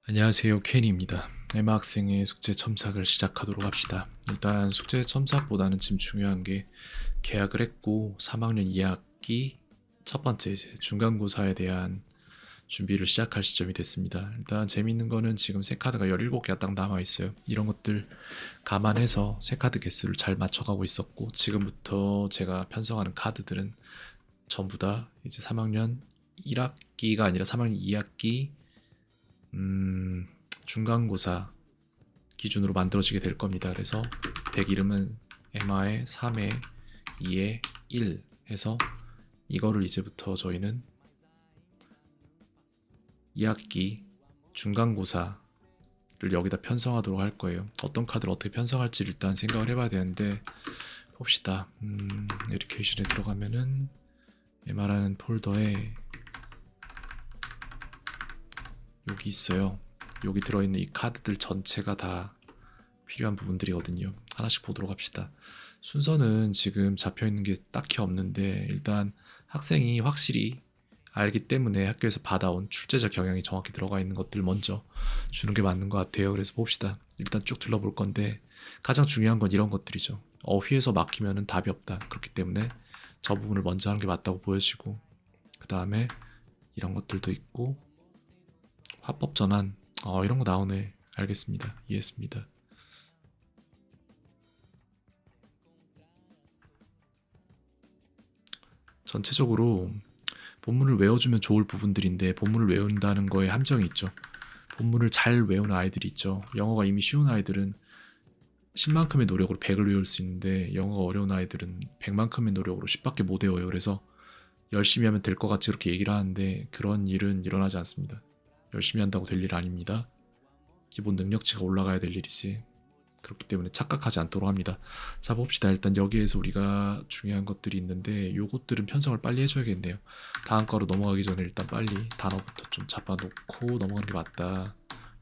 안녕하세요, 케인입니다. 에마 학생의 숙제 첨삭을 시작하도록 합시다. 일단 숙제 첨삭보다는 지금 중요한 게 계약을 했고 3학년 2학기 첫 번째 이제 중간고사에 대한 준비를 시작할 시점이 됐습니다. 일단 재밌는 거는 지금 새 카드가 17개가 딱 남아 있어요. 이런 것들 감안해서 새 카드 개수를 잘 맞춰가고 있었고 지금부터 제가 편성하는 카드들은 전부 다 이제 3학년 1학기가 아니라 3학년 2학기 중간고사 기준으로 만들어지게 될 겁니다. 그래서 덱 이름은 에마의 3의 2의 1 해서 이거를 이제부터 저희는 2학기 중간고사를 여기다 편성하도록 할 거예요. 어떤 카드를 어떻게 편성할지 일단 생각을 해봐야 되는데 봅시다. 에듀케이션에 들어가면은 에마라는 폴더에 여기 있어요. 여기 들어있는 이 카드들 전체가 다 필요한 부분들이거든요. 하나씩 보도록 합시다. 순서는 지금 잡혀있는 게 딱히 없는데 일단 학생이 확실히 알기 때문에 학교에서 받아온 출제자 경향이 정확히 들어가 있는 것들 먼저 주는 게 맞는 것 같아요. 그래서 봅시다. 일단 쭉 둘러볼 건데 가장 중요한 건 이런 것들이죠. 어휘에서 막히면 답이 없다. 그렇기 때문에 저 부분을 먼저 하는 게 맞다고 보여지고 그 다음에 이런 것들도 있고 화법 전환 이런 거 나오네. 알겠습니다. 이해했습니다. 전체적으로 본문을 외워주면 좋을 부분들인데 본문을 외운다는 거에 함정이 있죠. 본문을 잘 외우는 아이들이 있죠. 영어가 이미 쉬운 아이들은 10만큼의 노력으로 100을 외울 수 있는데 영어가 어려운 아이들은 100만큼의 노력으로 10밖에 못 외워요. 그래서 열심히 하면 될 것 같이 그렇게 얘기를 하는데 그런 일은 일어나지 않습니다. 열심히 한다고 될 일 아닙니다. 기본 능력치가 올라가야 될 일이지. 그렇기 때문에 착각하지 않도록 합니다. 자, 봅시다. 일단 여기에서 우리가 중요한 것들이 있는데 요것들은 편성을 빨리 해줘야겠네요. 다음 거로 넘어가기 전에 일단 빨리 단어부터 좀 잡아놓고 넘어가는 게 맞다.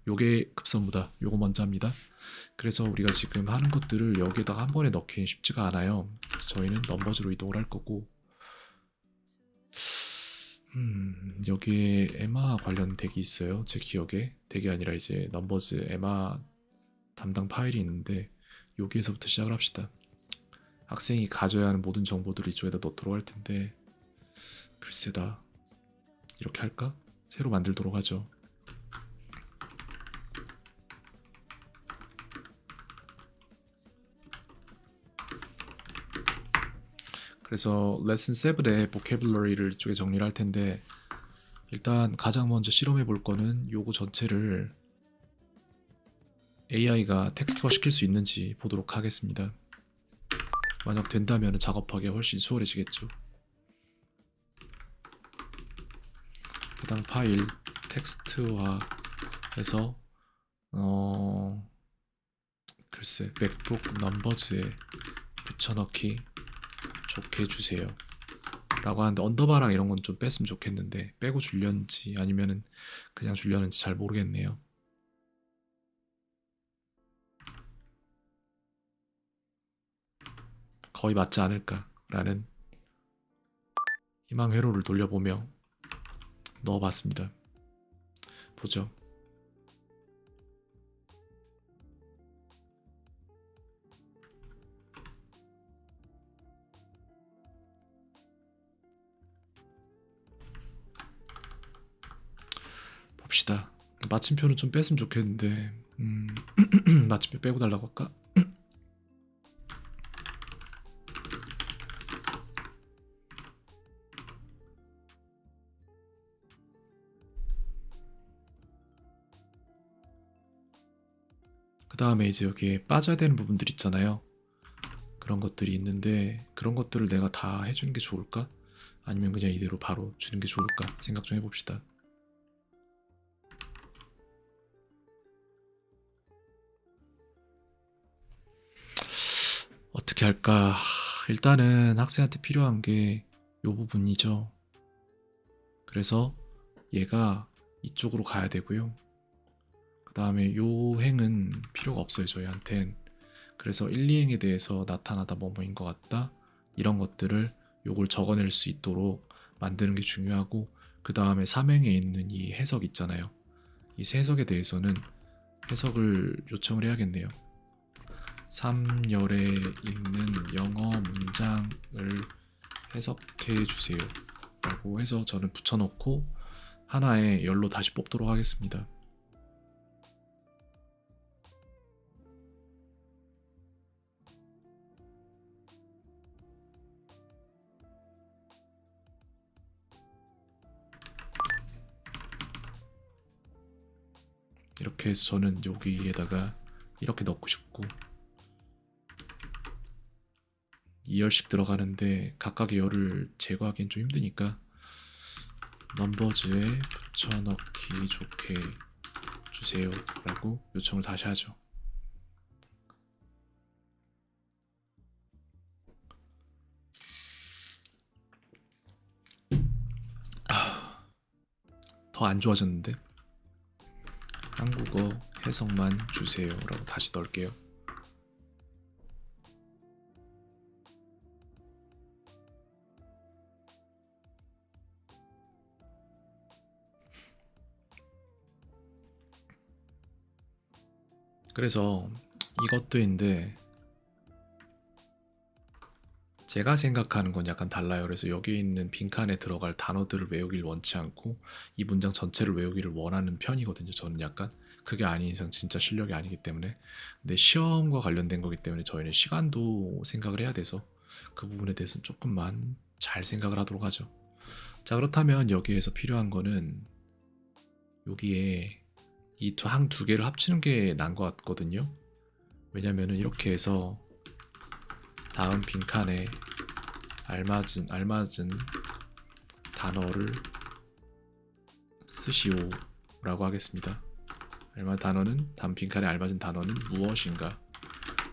요게 급선무다. 요거 먼저 합니다. 그래서 우리가 지금 하는 것들을 여기에다가 한 번에 넣기는 쉽지가 않아요. 그래서 저희는 넘버즈로 이동을 할 거고 여기에 에마 관련 덱이 있어요. 제 기억에. 덱이 아니라 이제 넘버즈 에마 담당 파일이 있는데 여기에서부터 시작을 합시다. 학생이 가져야 하는 모든 정보들을 이쪽에다 넣도록 할 텐데 글쎄다. 이렇게 할까? 새로 만들도록 하죠. 그래서 레슨 7의 보캐블러리를 이쪽에 정리를 할 텐데 일단 가장 먼저 실험해 볼 거는 요거 전체를 AI가 텍스트화 시킬 수 있는지 보도록 하겠습니다. 만약 된다면 작업하기 훨씬 수월해지겠죠. 해당 파일 텍스트화해서 글쎄 맥북 넘버즈에 붙여넣기 좋게 해주세요 라고 하는데 언더바랑 이런 건 좀 뺐으면 좋겠는데 빼고 줄려는지 아니면은 그냥 줄려는지 잘 모르겠네요. 거의 맞지 않을까라는 희망 회로를 돌려보며 넣어봤습니다. 보죠. 봅시다. 마침표는 좀 뺐으면 좋겠는데 마침표 빼고 달라고 할까? 그 다음에 이제 여기에 빠져야 되는 부분들 있잖아요. 그런 것들이 있는데 그런 것들을 내가 다 해주는 게 좋을까? 아니면 그냥 이대로 바로 주는 게 좋을까? 생각 좀 해봅시다. 어떻게 할까? 일단은 학생한테 필요한 게 요 부분이죠. 그래서 얘가 이쪽으로 가야 되고요. 그 다음에 요 행은 필요가 없어요, 저희한텐. 그래서 1, 2행에 대해서 나타나다 뭐뭐인 것 같다. 이런 것들을 요걸 적어낼 수 있도록 만드는 게 중요하고 그 다음에 3행에 있는 이 해석 있잖아요. 이 세 해석에 대해서는 해석을 요청을 해야겠네요. 3열에 있는 영어 문장을 해석해 주세요 라고 해서 저는 붙여놓고 하나의 열로 다시 뽑도록 하겠습니다. 이렇게 해서 저는 여기에다가 이렇게 넣고 싶고 2열씩 들어가는데 각각의 열을 제거하기엔 좀 힘드니까 넘버즈에 붙여넣기 좋게 주세요 라고 요청을 다시 하죠. 더 안 좋아졌는데? 한국어 해석만 주세요 라고 다시 넣을게요. 그래서 이것도인데 제가 생각하는 건 약간 달라요. 그래서 여기 있는 빈칸에 들어갈 단어들을 외우길 원치 않고 이 문장 전체를 외우기를 원하는 편이거든요. 저는 약간 그게 아닌 이상 진짜 실력이 아니기 때문에. 근데 시험과 관련된 거기 때문에 저희는 시간도 생각을 해야 돼서 그 부분에 대해서는 조금만 잘 생각을 하도록 하죠. 자, 그렇다면 여기에서 필요한 거는 여기에 이 항 두 개를 합치는 게 나은 것 같거든요. 왜냐면은 이렇게 해서 다음 빈칸에 알맞은 단어를 쓰시오 라고 하겠습니다. 다음 빈칸에 알맞은 단어는 무엇인가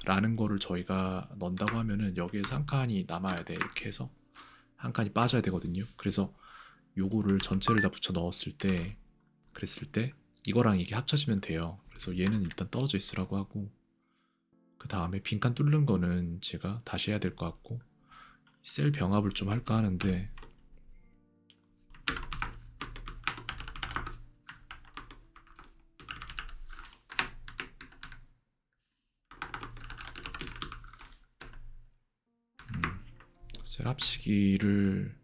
라는 거를 저희가 넣는다고 하면은 여기에서 한 칸이 남아야 돼. 이렇게 해서 한 칸이 빠져야 되거든요. 그래서 요거를 전체를 다 붙여 넣었을 때 그랬을 때 이거랑 이게 합쳐지면 돼요. 그래서 얘는 일단 떨어져 있으라고 하고 그 다음에 빈칸 뚫는 거는 제가 다시 해야 될 것 같고 셀 병합을 좀 할까 하는데 셀 합치기를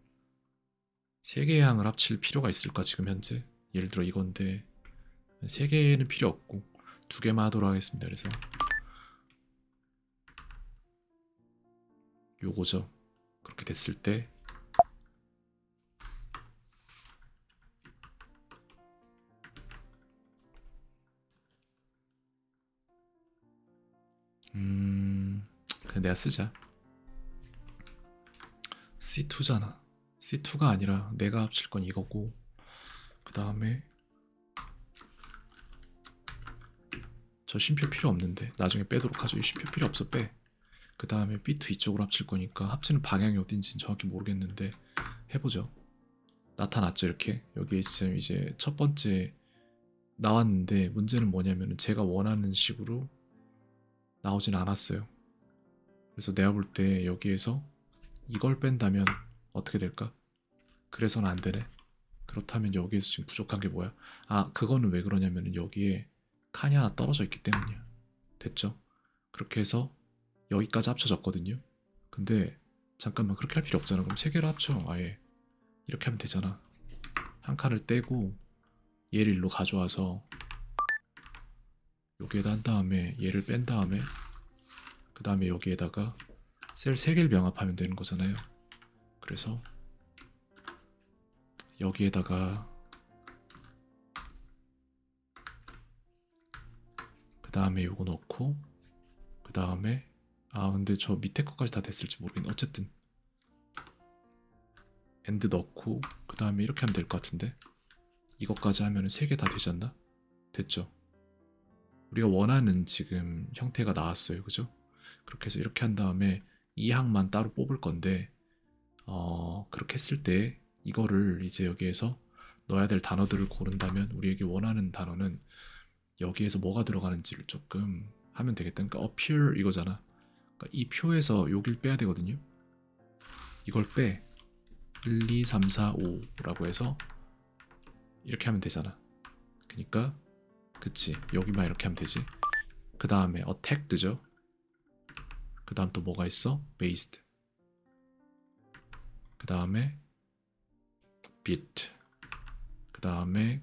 3개의 항을 합칠 필요가 있을까 지금 현재? 예를 들어 이건데 3개는 필요 없고 2개만 하도록 하겠습니다. 그래서 요거죠. 그렇게 됐을 때 그냥 내가 쓰자. C2잖아. C2가 아니라 내가 합칠 건 이거고 그 다음에 저 쉼표 필요 없는데 나중에 빼도록 하죠. 이 쉼표 필요 없어 빼. 그 다음에 B2 이쪽으로 합칠 거니까 합치는 방향이 어딘지는 정확히 모르겠는데 해보죠. 나타났죠 이렇게. 여기에 지금 이제 첫 번째 나왔는데 문제는 뭐냐면 제가 원하는 식으로 나오진 않았어요. 그래서 내가 볼 때 여기에서 이걸 뺀다면 어떻게 될까? 그래서는 안 되네. 그렇다면 여기에서 지금 부족한 게 뭐야? 아, 그거는 왜 그러냐면 여기에 칸이 하나 떨어져 있기 때문이야. 됐죠? 그렇게 해서 여기까지 합쳐졌거든요. 근데 잠깐만 그렇게 할 필요 없잖아. 그럼 3개를 합쳐 아예. 이렇게 하면 되잖아. 한 칸을 떼고 얘를 일로 가져와서 여기에다 한 다음에 얘를 뺀 다음에 그 다음에 여기에다가 셀 3개를 병합하면 되는 거잖아요. 그래서 여기에다가 그 다음에 요거 넣고 그 다음에 근데 저 밑에 것까지 다 됐을지 모르겠네. 어쨌든 엔드 넣고 그 다음에 이렇게 하면 될 것 같은데 이것까지 하면은 3개 다 되지 않나? 됐죠? 우리가 원하는 지금 형태가 나왔어요. 그죠? 그렇게 해서 이렇게 한 다음에 이 항만 따로 뽑을 건데 그렇게 했을 때 이거를 이제 여기에서 넣어야 될 단어들을 고른다면 우리에게 원하는 단어는 여기에서 뭐가 들어가는지를 조금 하면 되겠다. 그러니까 appear 이거잖아. 그러니까 이 표에서 여길 빼야 되거든요. 이걸 빼 1, 2, 3, 4, 5라고 해서 이렇게 하면 되잖아. 그러니까 그치, 여기만 이렇게 하면 되지. 그 다음에 attacked죠. 그 다음 또 뭐가 있어? based. 그 다음에 bit. 그 다음에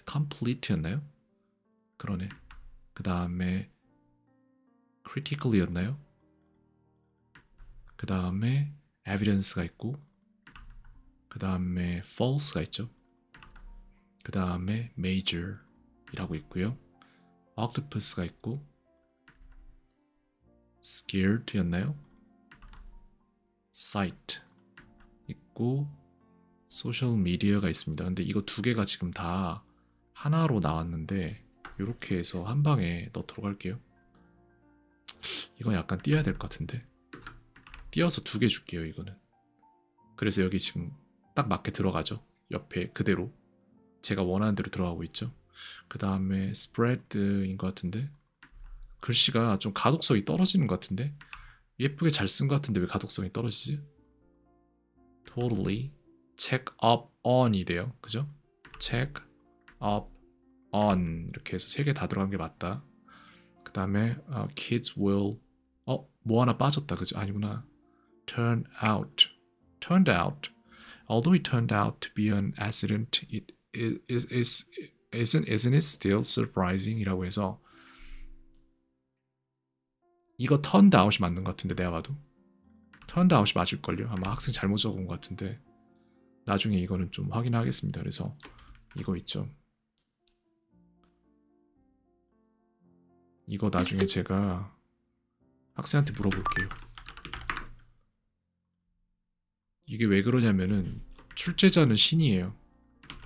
complete였나요? 그러네. 그 다음에 critically였나요? 그 다음에 evidence가 있고, 그 다음에 false가 있죠. 그 다음에 major이라고 있고요. octopus가 있고, scared였나요? sight 있고, social media가 있습니다. 근데 이거 두 개가 지금 다 하나로 나왔는데 이렇게 해서 한 방에 넣도록 할게요. 이건 약간 띄어야 될 것 같은데, 띄어서 두 개 줄게요. 이거는. 그래서 여기 지금 딱 맞게 들어가죠. 옆에 그대로 제가 원하는 대로 들어가고 있죠. 그 다음에 spread인 것 같은데, 글씨가 좀 가독성이 떨어지는 것 같은데, 예쁘게 잘 쓴 것 같은데 왜 가독성이 떨어지지? totally check up on이 돼요. 그죠? check up on 이렇게 해서 세 개 다 들어간 게 맞다. 그 다음에 kids will 뭐 하나 빠졌다. 그죠? 아니구나. turned out. Although it turned out to be an accident, isn't it still surprising? 이라고 해서 이거 turned out이 맞는 것 같은데, 내가 봐도 turned out이 맞을걸요. 아마 학생 잘못 적은 것 같은데 나중에 이거는 좀 확인하겠습니다. 그래서 이거 있죠. 이거 나중에 제가 학생한테 물어볼게요. 이게 왜 그러냐면은 출제자는 신이에요.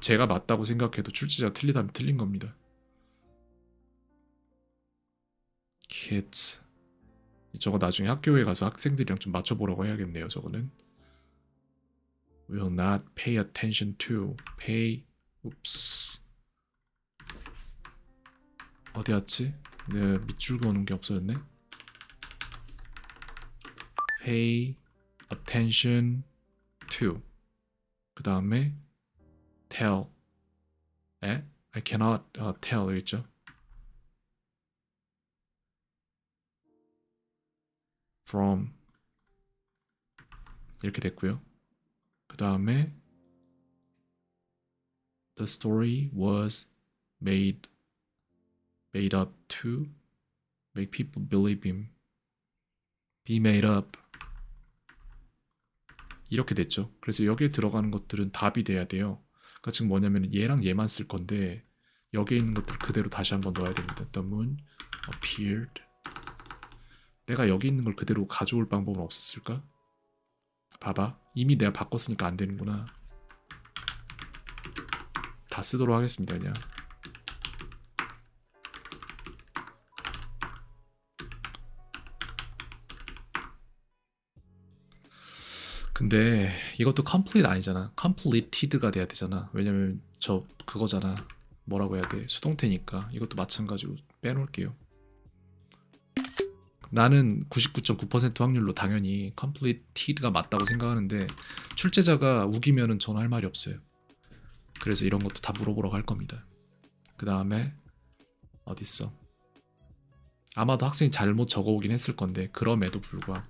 제가 맞다고 생각해도 출제자가 틀리다면 틀린 겁니다. kids. 저거 나중에 학교에 가서 학생들이랑 좀 맞춰보라고 해야겠네요. 저거는 will not pay attention to. oops. 어디 갔지? 내가 밑줄 그어놓은 게 없어졌네. pay attention to. 그 다음에 tell. I cannot tell 여기 있죠. from 이렇게 됐고요. 그 다음에 the story was made up to make people believe him. be made up. 이렇게 됐죠. 그래서 여기에 들어가는 것들은 답이 돼야 돼요. 그러니까 지금 뭐냐면 얘랑 얘만 쓸 건데 여기에 있는 것들 그대로 다시 한번 넣어야 됩니다. The moon appeared. 내가 여기 있는 걸 그대로 가져올 방법은 없었을까? 봐봐. 이미 내가 바꿨으니까 안 되는구나. 다 쓰도록 하겠습니다. 그냥. 근데 이것도 complete 아니잖아. completed가 돼야 되잖아. 왜냐면 저 그거잖아. 뭐라고 해야 돼? 수동태니까. 이것도 마찬가지로 빼놓을게요. 나는 99.9% 확률로 당연히 completed가 맞다고 생각하는데 출제자가 우기면은 저는 할 말이 없어요. 그래서 이런 것도 다 물어보러 갈 겁니다. 그 다음에 어딨어? 아마도 학생이 잘못 적어오긴 했을 건데 그럼에도 불구하고,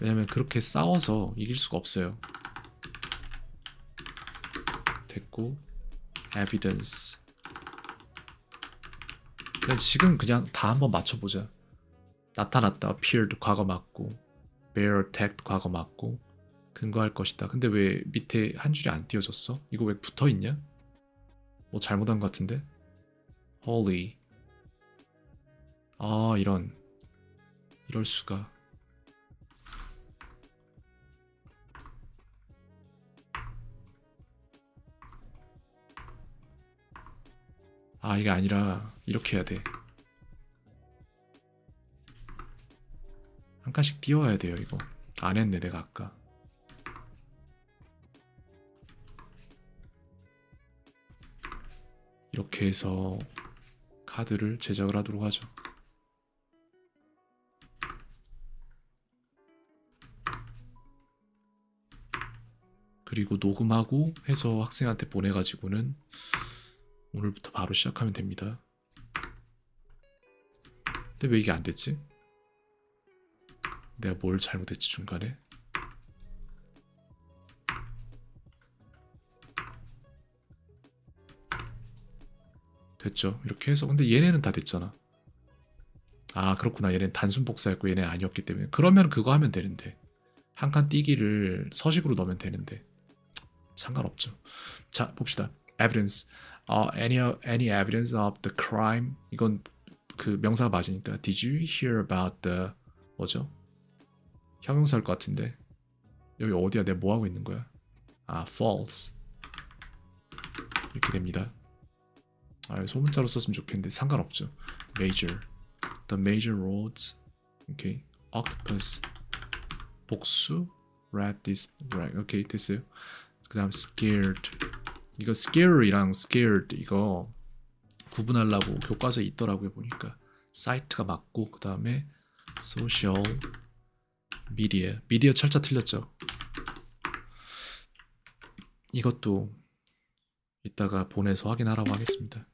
왜냐면 그렇게 싸워서 이길 수가 없어요. 됐고, evidence. 지금 그냥 다 한번 맞춰보자. 나타났다, appeared 과거 맞고, bear attacked 과거 맞고, 근거할 것이다. 근데 왜 밑에 한 줄이 안 띄워졌어? 이거 왜 붙어있냐? 뭐 잘못한 것 같은데? holy. 아, 이럴 수가. 아, 이게 아니라 이렇게 해야 돼. 한 칸씩 띄워야 돼요. 이거 안 했네 내가 아까. 이렇게 해서 카드를 제작을 하도록 하죠. 그리고 녹음하고 해서 학생한테 보내가지고는 오늘부터 바로 시작하면 됩니다. 근데 왜 이게 안 됐지? 내가 뭘 잘못했지 중간에? 됐죠. 이렇게 해서. 근데 얘네는 다 됐잖아. 아 그렇구나. 얘네는 단순 복사였고 얘네는 아니었기 때문에. 그러면 그거 하면 되는데. 한 칸 띄기를 서식으로 넣으면 되는데. 상관없죠. 자 봅시다. evidence. any evidence of the crime. 이건 그 명사가 맞으니까. Did you hear about the 뭐죠? 형용사일 것 같은데. 여기 어디야? 내가 뭐 하고 있는 거야? 아 false. 이렇게 됩니다. 아, 소문자로 썼으면 좋겠는데 상관없죠. major. The major roads. 오케이. octopus. 복수. rat this right. 오케이 됐어요. 그다음 scared. 이거 scare이랑 scared 이거 구분하려고 교과서에 있더라고요 보니까. 사이트가 맞고 그다음에 social media. 미디어 철자 틀렸죠. 이것도 이따가 보내서 확인하라고 하겠습니다.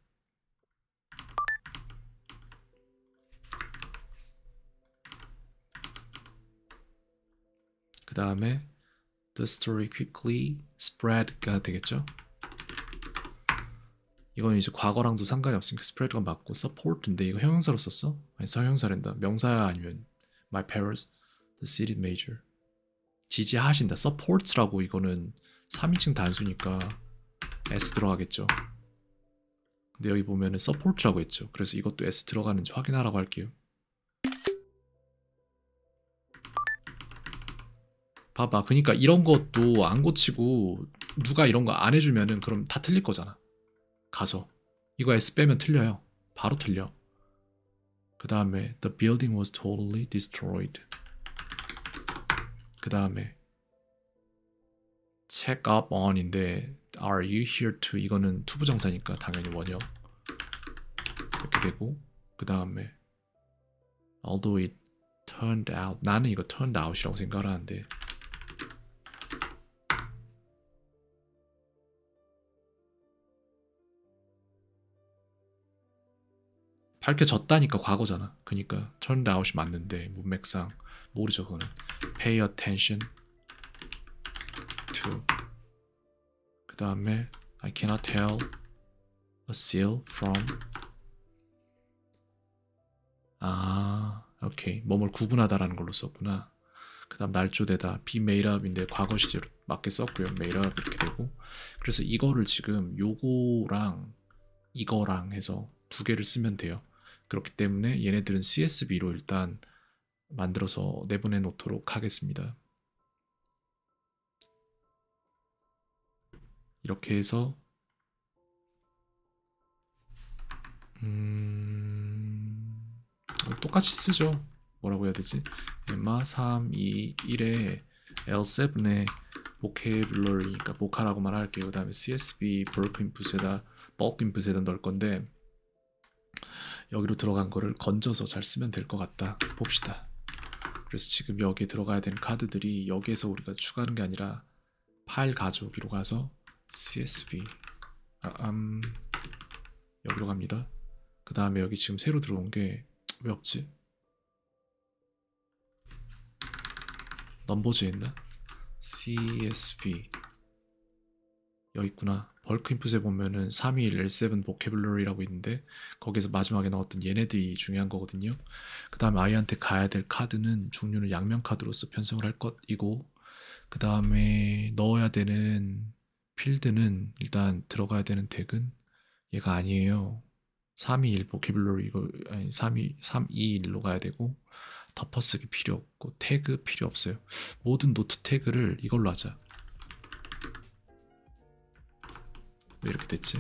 그 다음에 the story quickly spread가 되겠죠. 이건 이제 과거랑도 상관이 없으니까 spread가 맞고 support인데 이거 형용사로 썼어? 아니 서형사란다. 명사야 아니면 my parents, the city major. 지지하신다. supports라고 이거는 3인칭 단수니까 s 들어가겠죠. 근데 여기 보면은 support라고 했죠. 그래서 이것도 s 들어가는지 확인하라고 할게요. 봐봐. 그러니까 이런 것도 안 고치고 누가 이런 거 안 해주면은 그럼 다 틀릴 거잖아. 가서 이거 S 빼면 틀려요. 바로 틀려. 그 다음에 the building was totally destroyed. 그 다음에 check up on인데 are you here to 이거는 투부정사니까 당연히 원형 이렇게 되고 그 다음에 although it turned out 나는 이거 turned out이라고 생각을 하는데 밝혀졌다니까 과거잖아. 그러니까 turned out이 맞는데 문맥상 모르죠 그거는. pay attention to 그 다음에 I cannot tell a seal from 오케이 뭐뭘 구분하다라는 걸로 썼구나. 그 다음 날조되다 be made up인데 과거 시제로 맞게 썼고요. made up 이렇게 되고 그래서 이거를 지금 요거랑 이거랑 해서 두 개를 쓰면 돼요. 그렇기 때문에 얘네들은 CSV로 일단 만들어서 내보내 놓도록 하겠습니다. 이렇게 해서 똑같이 쓰죠. 뭐라고 해야 되지? 엠마 3, 2, 1에 L7에 vocabulary, 그러니까 보카라고만 할게요. 그 다음에 CSV bulk input에다 넣을 건데 여기로 들어간 거를 건져서 잘 쓰면 될 것 같다. 봅시다. 그래서 지금 여기에 들어가야 되는 카드들이 여기에서 우리가 추가하는 게 아니라 파일 가져오기로 가서 CSV 여기로 갑니다. 그 다음에 여기 지금 새로 들어온 게 왜 없지? 넘버즈에 있나? CSV 여기 있구나. 벌크 인풋에 보면은 321 L7 vocabulary라고 있는데 거기에서 마지막에 나왔던 얘네들이 중요한 거거든요. 그 다음에 아이한테 가야 될 카드는 종류는 양면 카드로서 편성을 할 것이고 그 다음에 넣어야 되는 필드는 일단 들어가야 되는 덱은 얘가 아니에요. 321 vocabulary 이거 아니 321로 가야 되고 덮어쓰기 필요 없고 태그 필요 없어요. 모든 노트 태그를 이걸로 하자. 왜 이렇게 됐지?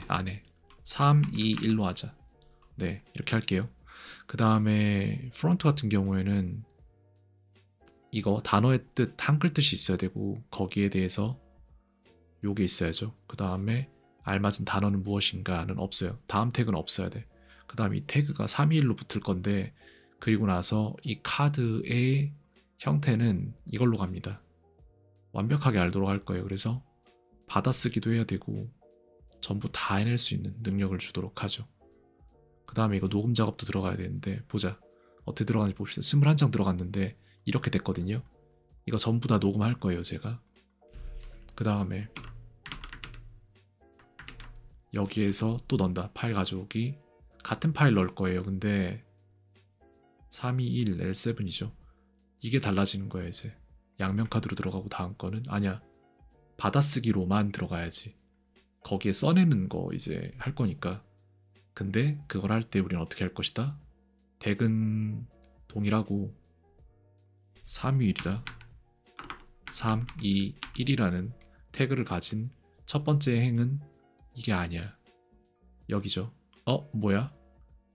안해 3, 2, 1로 하자. 네 이렇게 할게요. 그 다음에 프론트 같은 경우에는 이거 단어의 뜻 한글 뜻이 있어야 되고 거기에 대해서 요게 있어야죠. 그 다음에 알맞은 단어는 무엇인가는 없어요. 다음 태그는 없어야 돼. 그 다음에 이 태그가 321로 붙을 건데 그리고 나서 이 카드의 형태는 이걸로 갑니다. 완벽하게 알도록 할 거예요. 그래서 받아쓰기도 해야 되고 전부 다 해낼 수 있는 능력을 주도록 하죠. 그 다음에 이거 녹음 작업도 들어가야 되는데 보자. 어떻게 들어가는지 봅시다. 21장 들어갔는데 이렇게 됐거든요. 이거 전부 다 녹음할 거예요, 제가. 그 다음에 여기에서 또 넣는다. 파일 가져오기. 같은 파일 넣을 거예요. 근데 321 L7이죠. 이게 달라지는 거예요, 이제. 양면 카드로 들어가고 다음 거는 아니야. 받아쓰기로만 들어가야지. 거기에 써내는 거 이제 할 거니까. 근데 그걸 할 때 우리는 어떻게 할 것이다? 덱은 동일하고 321이다. 3, 2, 1이라는 태그를 가진 첫 번째 행은 이게 아니야. 여기죠. 뭐야?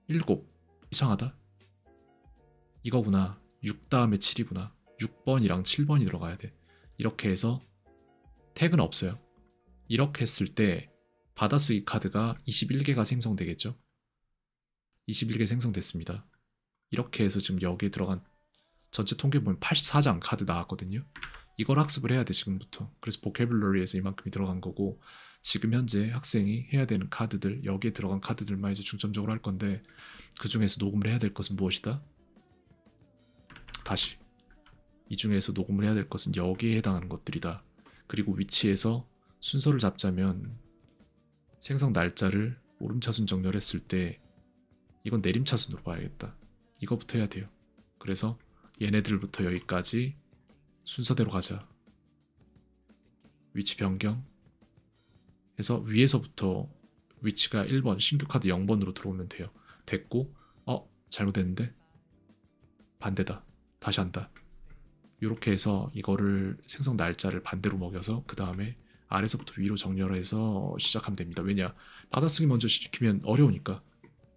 7. 이상하다. 이거구나. 6 다음에 7이구나. 6번이랑 7번이 들어가야 돼. 이렇게 해서 태그는 없어요. 이렇게 했을 때 받아쓰기 카드가 21개가 생성되겠죠. 21개 생성됐습니다. 이렇게 해서 지금 여기에 들어간 전체 통계 보면 84장 카드 나왔거든요. 이걸 학습을 해야 돼, 지금부터. 그래서 보캐블러리에서 이만큼이 들어간 거고, 지금 현재 학생이 해야 되는 카드들, 여기에 들어간 카드들만 이제 중점적으로 할 건데, 그 중에서 녹음을 해야 될 것은 무엇이다? 다시. 이 중에서 녹음을 해야 될 것은 여기에 해당하는 것들이다. 그리고 위치에서 순서를 잡자면 생성 날짜를 오름차순 정렬했을 때 이건 내림차순으로 봐야겠다. 이거부터 해야 돼요. 그래서 얘네들부터 여기까지 순서대로 가자. 위치 변경 해서 위에서부터 위치가 1번, 신규 카드 0번으로 들어오면 돼요. 됐고, 잘못됐는데? 반대다. 다시 한다. 이렇게 해서 이거를 생성 날짜를 반대로 먹여서 그 다음에 아래서부터 위로 정렬해서 시작하면 됩니다. 왜냐? 받아쓰기 먼저 시키면 어려우니까.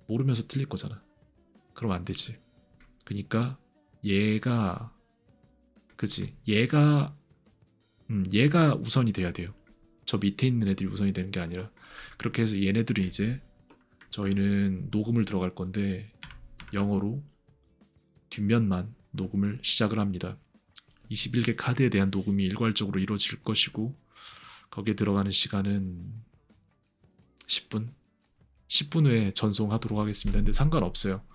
모르면서 틀릴 거잖아. 그럼 안 되지. 그러니까 얘가 그치? 얘가 우선이 돼야 돼요. 저 밑에 있는 애들이 우선이 되는 게 아니라. 그렇게 해서 얘네들은 이제 저희는 녹음을 들어갈 건데 영어로 뒷면만 녹음을 시작을 합니다. 21개 카드에 대한 녹음이 일괄적으로 이루어질 것이고 거기에 들어가는 시간은 10분? 10분 후에 전송하도록 하겠습니다. 근데 상관없어요.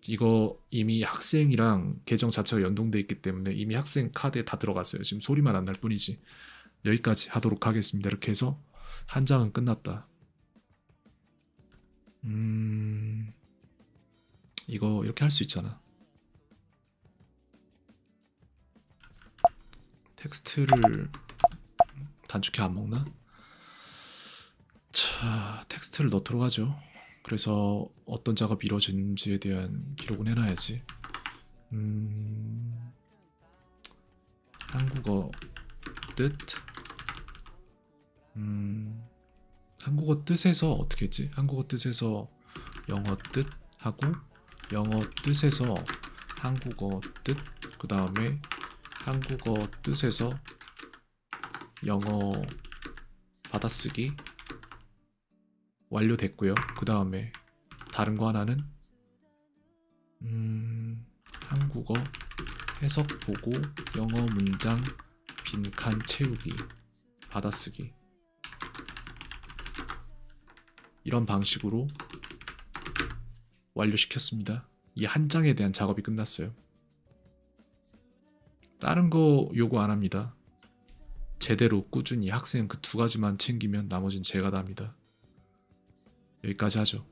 이거 이미 학생이랑 계정 자체가 연동돼 있기 때문에 이미 학생 카드에 다 들어갔어요. 지금 소리만 안 날 뿐이지. 여기까지 하도록 하겠습니다. 이렇게 해서 한 장은 끝났다. 이거 이렇게 할 수 있잖아. 텍스트를 단축키 안 먹나? 자, 텍스트를 넣도록 하죠. 그래서 어떤 작업이 이루어졌는지에 대한 기록은 해놔야지. 한국어 뜻? 한국어 뜻에서 어떻게 했지? 한국어 뜻에서 영어 뜻 하고 영어 뜻에서 한국어 뜻, 그 다음에 한국어 뜻에서 영어 받아쓰기 완료됐고요. 그 다음에 다른 거 하나는 한국어 해석 보고 영어 문장 빈칸 채우기 받아쓰기 이런 방식으로 완료시켰습니다. 이 한 장에 대한 작업이 끝났어요. 다른 거 요구 안 합니다. 제대로 꾸준히 학생 그 두 가지만 챙기면 나머지는 제가 다 합니다. 여기까지 하죠.